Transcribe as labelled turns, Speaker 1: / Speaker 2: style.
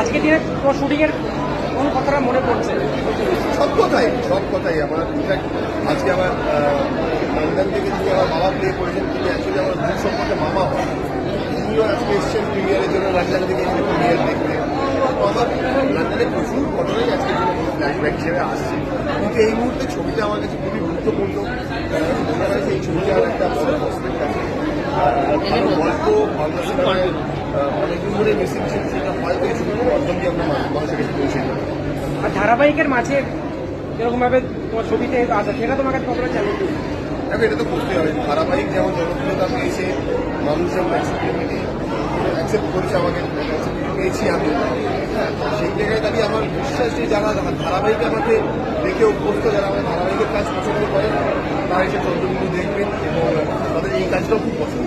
Speaker 1: আজকে দিনে তোমার শুটিং এর কোন কথাটা মনে পড়ছে?
Speaker 2: সব কথাই আমার ইনফ্যাক্ট আজকে আমার লন্ডন থেকে যিনি আমার বাবা প্লে করেছেন, তিনি অ্যাকচুয়ালি আমার দূর সম্পর্কে মামা হয়। তিনিও আজকে এসছেন প্রিমিয়ারের জন্য লন্ডন থেকে এসে প্রিমিয়ার দেখতে। তো আমার লন্ডনে প্রচুর ঘটনাই আজকে ফ্ল্যাশব্যাক হিসেবে আসছে, কিন্তু এই মুহূর্তে ছবিটা আমার কাছে খুবই গুরুত্বপূর্ণ। মনে হয় যে এই ছবিটার একটা বড় প্রসপেক্ট আছে, ভালো গল্প, বাংলা সিনেমায় অনেকদিন ধরে মিসিং ছিল, সেটা হয়তো এই ছবির মাধ্যম দিয়ে আমরা মানুষের কাছে পৌঁছে দেবো।
Speaker 1: আর ধারাবাহিকের মাঝে এরকম ভাবে তোমার ছবিতে আসা, সেটা তোমার কাছে কতটা চ্যালেঞ্জ?
Speaker 2: দেখো, এটা তো করতে হবে। ধারাবাহিক যেমন জনপ্রিয়তা পেয়েছে, মানুষ যেমন অ্যাকসেপ্ট করেছে, আমাকে পেয়েছি আমি। হ্যাঁ, সেই জায়গায় দাঁড়িয়ে আমার বিশ্বাস যে যারা ধারাবাহিক আমাকে দেখে অভ্যস্ত, যারা আমার ধারাবাহিকের কাজ পছন্দ করেন, তারা এসে চন্দ্রবিন্দু দেখবেন এবং তাদের এই কাজটাও খুব পছন্দ।